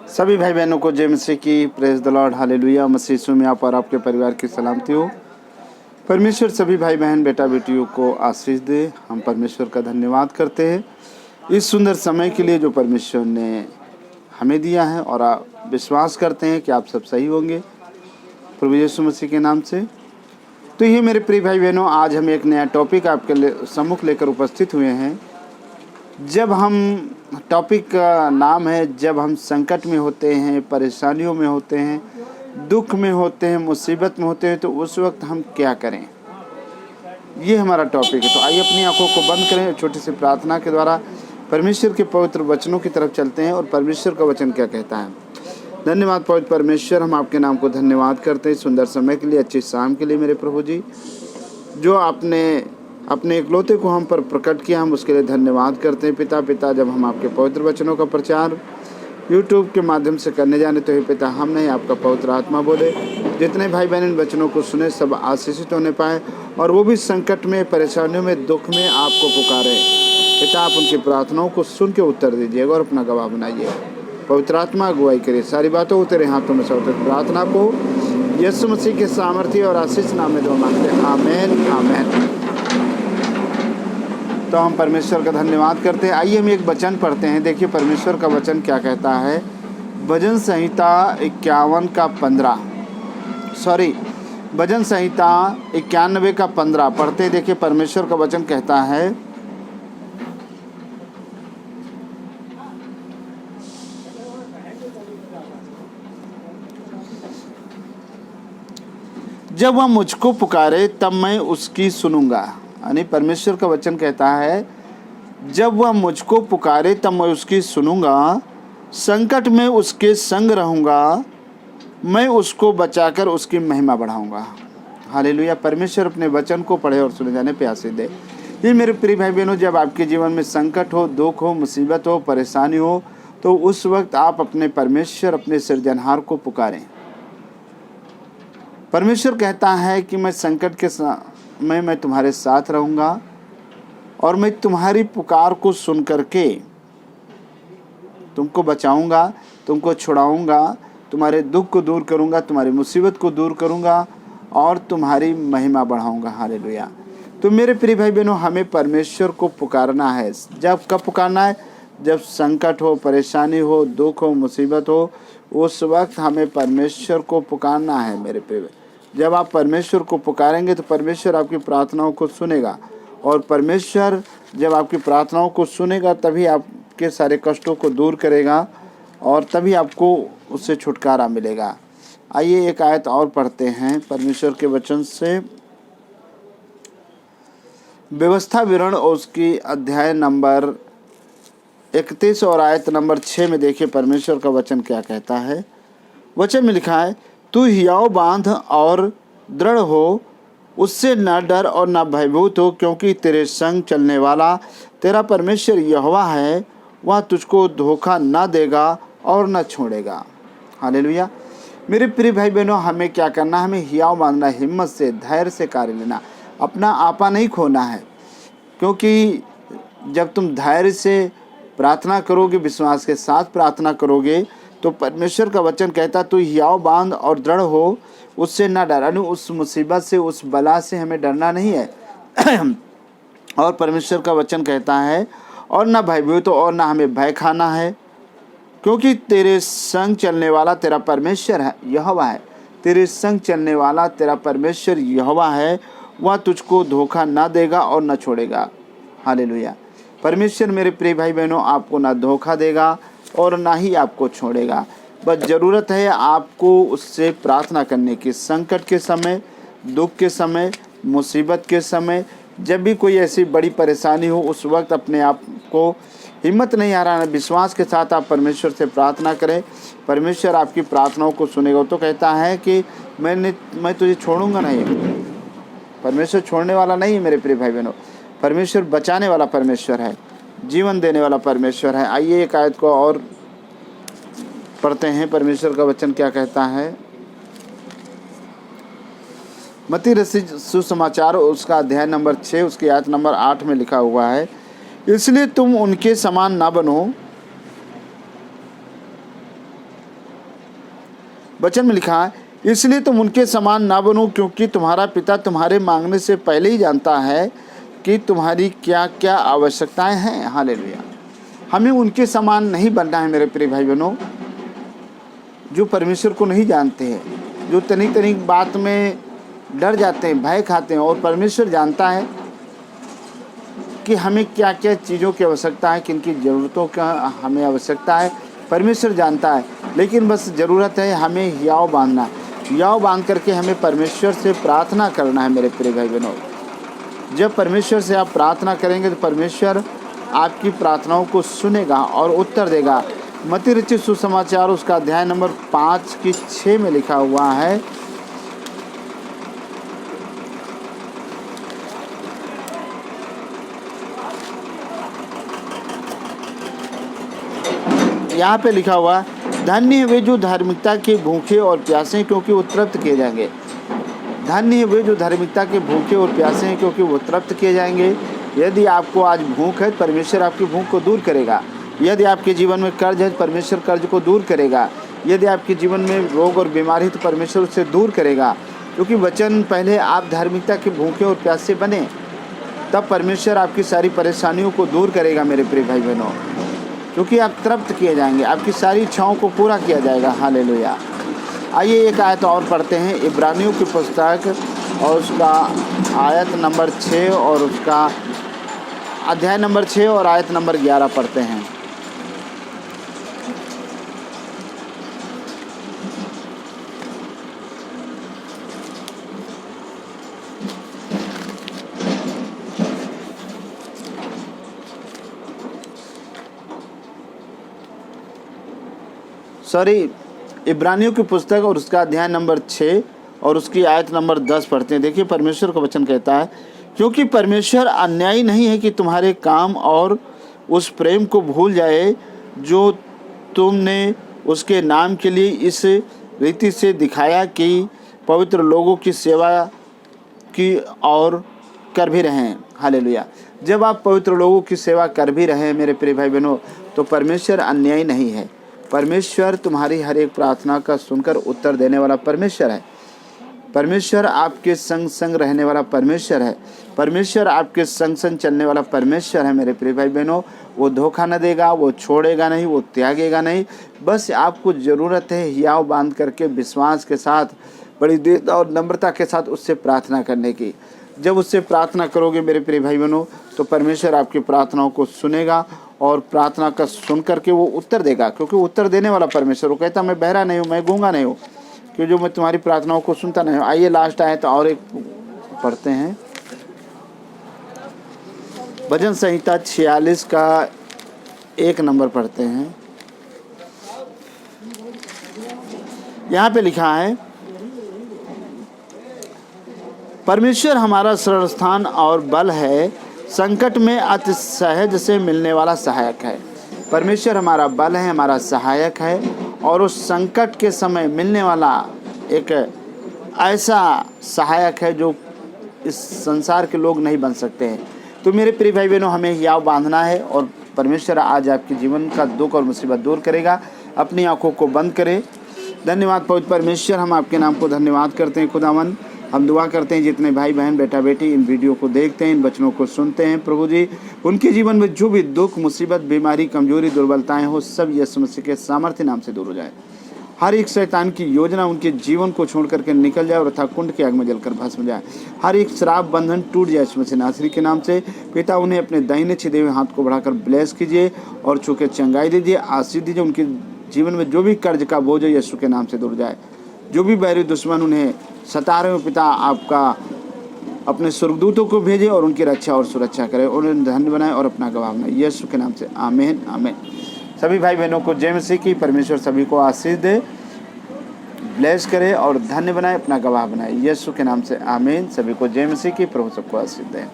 सभी भाई बहनों को जय मसीह की, प्रेज द लॉर्ड, हालेलुया। मसीह यीशु में आप और आपके परिवार की सलामती हो। परमेश्वर सभी भाई बहन बेटा बेटियों को आशीष दे। हम परमेश्वर का धन्यवाद करते हैं इस सुंदर समय के लिए जो परमेश्वर ने हमें दिया है, और आप विश्वास करते हैं कि आप सब सही होंगे प्रभु यीशु मसीह के नाम से। तो ये मेरे प्रिय भाई बहनों, आज हम एक नया टॉपिक आपके सम्मुख लेकर उपस्थित हुए हैं। जब हम टॉपिक का नाम है, जब हम संकट में होते हैं, परेशानियों में होते हैं, दुख में होते हैं, मुसीबत में होते हैं, तो उस वक्त हम क्या करें, ये हमारा टॉपिक है। तो आइए अपनी आंखों को बंद करें, छोटी सी प्रार्थना के द्वारा परमेश्वर के पवित्र वचनों की तरफ चलते हैं और परमेश्वर का वचन क्या कहता है। धन्यवाद पवित्र परमेश्वर, हम आपके नाम को धन्यवाद करते हैं सुंदर समय के लिए, अच्छी शाम के लिए मेरे प्रभु जी, जो आपने अपने इकलौते को हम पर प्रकट किया, हम उसके लिए धन्यवाद करते हैं पिता। जब हम आपके पवित्र वचनों का प्रचार यूट्यूब के माध्यम से करने जाने, तो हे पिता, हम नहीं, आपका पवित्र आत्मा बोले। जितने भाई बहन इन वचनों को सुने सब आशीषित होने पाए, और वो भी संकट में, परेशानियों में, दुख में आपको पुकारे। पिता, आप उनकी प्रार्थनाओं को सुन के उत्तर दीजिएगा और अपना गवाह बनाइए। पवित्र आत्मा अगुवाई करिए, सारी बातों को तेरे हाथों में सौंपते प्रार्थना को यीशु मसीह के सामर्थ्य और आशीष नाम में दुआ मांगते हैं, आमीन आमीन। तो हम परमेश्वर का धन्यवाद करते हैं। आइए हम एक वचन पढ़ते हैं। देखिए परमेश्वर का वचन क्या कहता है। भजन संहिता 51 का 15, भजन संहिता 91 का 15 पढ़ते। देखिए परमेश्वर का वचन कहता है, जब वह मुझको पुकारे तब मैं उसकी सुनूंगा। यानी परमेश्वर का वचन कहता है, जब वह मुझको पुकारे तब मैं उसकी सुनूंगा, संकट में उसके संग रहूंगा, मैं उसको बचाकर उसकी महिमा बढ़ाऊंगा। हालेलुया। परमेश्वर अपने वचन को पढ़े और सुने जाने पे आशीष दे। ये मेरे प्रिय भाई बहनों, जब आपके जीवन में संकट हो, दुख हो, मुसीबत हो, परेशानी हो, तो उस वक्त आप अपने परमेश्वर, अपने सृजनहार को पुकारें। परमेश्वर कहता है कि मैं संकट के समय मैं तुम्हारे साथ रहूंगा, और मैं तुम्हारी पुकार को सुन करके तुमको बचाऊंगा, तुमको छुड़ाऊंगा, तुम्हारे दुख को दूर करूंगा, तुम्हारी मुसीबत को दूर करूंगा, और तुम्हारी महिमा बढ़ाऊंगा। हालेलुया। तो मेरे प्रिय भाई बहनों, हमें परमेश्वर को पुकारना है। जब कब पुकारना है? जब संकट हो, परेशानी हो, दुख हो, मुसीबत हो, उस वक्त हमें परमेश्वर को पुकारना है। मेरे प्रिय, जब आप परमेश्वर को पुकारेंगे तो परमेश्वर आपकी प्रार्थनाओं को सुनेगा, और परमेश्वर जब आपकी प्रार्थनाओं को सुनेगा तभी आपके सारे कष्टों को दूर करेगा, और तभी आपको उससे छुटकारा मिलेगा। आइए एक आयत और पढ़ते हैं परमेश्वर के वचन से। व्यवस्था विवरण और उसकी अध्याय नंबर 31 और आयत नंबर 6 में देखिए परमेश्वर का वचन क्या कहता है। वचन में लिखा है, तू हियाव बांध और दृढ़ हो, उससे न डर और न भयभीत हो, क्योंकि तेरे संग चलने वाला तेरा परमेश्वर यहोवा है, वह तुझको धोखा न देगा और न छोड़ेगा। हालेलुया। मेरे प्रिय भाई बहनों, हमें क्या करना? हमें हियाव बांधना, हिम्मत से, धैर्य से कार्य लेना, अपना आपा नहीं खोना है। क्योंकि जब तुम धैर्य से प्रार्थना करोगे, विश्वास के साथ प्रार्थना करोगे, तो परमेश्वर का वचन कहता तू हियाव बांध और दृढ़ हो, उससे ना डर। यानी उस मुसीबत से, उस बला से हमें डरना नहीं है। और परमेश्वर का वचन कहता है, और ना भयभीत हो, और ना हमें भय खाना है, क्योंकि तेरे संग चलने वाला तेरा परमेश्वर है, यहोवा है। तेरे संग चलने वाला तेरा परमेश्वर यहोवा है, वह तुझको धोखा ना देगा और ना छोड़ेगा। हालेलुया। परमेश्वर मेरे प्रिय भाई बहनों आपको ना धोखा देगा और ना ही आपको छोड़ेगा। बस ज़रूरत है आपको उससे प्रार्थना करने की। संकट के समय, दुख के समय, मुसीबत के समय, जब भी कोई ऐसी बड़ी परेशानी हो, उस वक्त अपने आप को हिम्मत नहीं हारना, विश्वास के साथ आप परमेश्वर से प्रार्थना करें। परमेश्वर आपकी प्रार्थनाओं को सुनेगा। तो कहता है कि मैं तुझे छोड़ूंगा नहीं। परमेश्वर छोड़ने वाला नहीं है मेरे प्रिय भाई बहनों। परमेश्वर बचाने वाला परमेश्वर है, जीवन देने वाला परमेश्वर है। आइए एक आयत को और पढ़ते हैं। परमेश्वर का वचन क्या कहता है। मत्ती रचित सुसमाचार उसका अध्याय नंबर 6 उसकी आयत नंबर 8 में लिखा हुआ है, इसलिए तुम उनके समान ना बनो। वचन में लिखा है, इसलिए तुम उनके समान ना बनो, क्योंकि तुम्हारा पिता तुम्हारे मांगने से पहले ही जानता है कि तुम्हारी क्या क्या आवश्यकताएं हैं। हालेलुया। हमें उनके समान नहीं बनना है मेरे प्रिय भाई बहनों, जो परमेश्वर को नहीं जानते हैं, जो तनिक तनिक बात में डर जाते हैं, भय खाते हैं। और परमेश्वर जानता है कि हमें क्या क्या चीज़ों की आवश्यकता है, किन की ज़रूरतों का हमें आवश्यकता है, परमेश्वर जानता है। लेकिन बस ज़रूरत है हमें हियाव बांधना, हियाव बांध करके हमें परमेश्वर से प्रार्थना करना है मेरे प्रिय भाई बहनों। जब परमेश्वर से आप प्रार्थना करेंगे तो परमेश्वर आपकी प्रार्थनाओं को सुनेगा और उत्तर देगा। मत्ती रचित सुसमाचार उसका अध्याय नंबर 5:6 में लिखा हुआ है, यहाँ पे लिखा हुआ, धन्य है वे जो धार्मिकता के भूखे और प्यासे हैं, क्योंकि वो तृप्त किए जाएंगे। धन्य है वे जो धार्मिकता के भूखे और प्यासे हैं, क्योंकि वो तृप्त किए जाएंगे। यदि आपको आज भूख है, परमेश्वर आपकी भूख को दूर करेगा। यदि आपके जीवन में कर्ज है, परमेश्वर कर्ज को दूर करेगा। यदि आपके जीवन में रोग और बीमारी, तो परमेश्वर उससे दूर करेगा। क्योंकि वचन, पहले आप धार्मिकता के भूखे और प्यासे बने, तब परमेश्वर आपकी सारी परेशानियों को दूर करेगा मेरे प्रिय भाई बहनों। क्योंकि आप तृप्त किए जाएंगे, आपकी सारी इच्छाओं को पूरा किया जाएगा। हालेलुया। आइए एक आयत और पढ़ते हैं, इब्रानियों की पुस्तक और उसका आयत नंबर 6 और उसका अध्याय नंबर 6 और आयत नंबर 11 पढ़ते हैं। इब्रानियों की पुस्तक और उसका अध्याय नंबर 6 और उसकी आयत नंबर 10 पढ़ते हैं। देखिए परमेश्वर का वचन कहता है, क्योंकि परमेश्वर अन्यायी नहीं है कि तुम्हारे काम और उस प्रेम को भूल जाए जो तुमने उसके नाम के लिए इस रीति से दिखाया कि पवित्र लोगों की सेवा की और कर भी रहें। हालेलुया। जब आप पवित्र लोगों की सेवा कर भी रहे हैं मेरे प्रिय भाई बहनों, तो परमेश्वर अन्यायी नहीं है। परमेश्वर तुम्हारी हर एक प्रार्थना का सुनकर उत्तर देने वाला परमेश्वर है। परमेश्वर आपके संग संग रहने वाला परमेश्वर है। परमेश्वर आपके संग संग चलने वाला परमेश्वर है मेरे प्रिय भाई बहनों। वो धोखा न देगा, वो छोड़ेगा नहीं, वो त्यागेगा नहीं। बस आपको ज़रूरत है हियाव बांध करके विश्वास के साथ, बड़ी दृढ़ता और नम्रता के साथ उससे प्रार्थना करने की। जब उससे प्रार्थना करोगे मेरे प्रिय भाई बहनों, तो परमेश्वर आपकी प्रार्थनाओं को सुनेगा और प्रार्थना का सुन करके वो उत्तर देगा। क्योंकि उत्तर देने वाला परमेश्वर, वो कहता मैं बहरा नहीं हूँ, मैं गूंगा नहीं हूँ, क्योंकि जो मैं तुम्हारी प्रार्थनाओं को सुनता नहीं हूँ। आइए लास्ट आए तो और एक पढ़ते हैं, भजन संहिता 46 का 1 नंबर पढ़ते हैं। यहाँ पे लिखा है, परमेश्वर हमारा शरण स्थान और बल है, संकट में अति सहज से मिलने वाला सहायक है। परमेश्वर हमारा बल है, हमारा सहायक है, और उस संकट के समय मिलने वाला एक ऐसा सहायक है जो इस संसार के लोग नहीं बन सकते हैं। तो मेरे प्रिय भाई बहनों, हमें हियाव बांधना है और परमेश्वर आज आपके जीवन का दुख और मुसीबत दूर करेगा। अपनी आंखों को बंद करें। धन्यवाद पवित्र परमेश्वर, हम आपके नाम को धन्यवाद करते हैं खुदावन। हम दुआ करते हैं जितने भाई बहन बेटा बेटी इन वीडियो को देखते हैं, इन वचनों को सुनते हैं, प्रभु जी उनके जीवन में जो भी दुख मुसीबत बीमारी कमजोरी दुर्बलताएं हो, सब यीशु मसीह के सामर्थ्य नाम से दूर हो जाए। हर एक शैतान की योजना उनके जीवन को छोड़ करके निकल जाए और अथाह कुंड के आग में जलकर भस्म जाए। हर एक श्राप बंधन टूट जाए यीशु मसीह नासरी के नाम से। पिता उन्हें अपने दाहिने छिदे हुए हाथ को बढ़ाकर ब्लेस कीजिए और छूके चंगाई दीजिए, आशीष दीजिए। उनके जीवन में जो भी कर्ज का बोझ है यीशु के नाम से दूर जाए। जो भी बैरी दुश्मन उन्हें सता रहे हो, पिता आपका अपने स्वर्गदूतों को भेजे और उनकी रक्षा और सुरक्षा करे, उन्हें धन्य बनाए और अपना गवाह बनाए, यीशु के नाम से आमीन आमीन। सभी भाई बहनों को जय मसीह की। परमेश्वर सभी को आशीष दे, ब्लेस करे और धन्य बनाए, अपना गवाह बनाए, यीशु के नाम से आमीन। सभी को जय मसीह की। प्रभु सबको आशीष दे।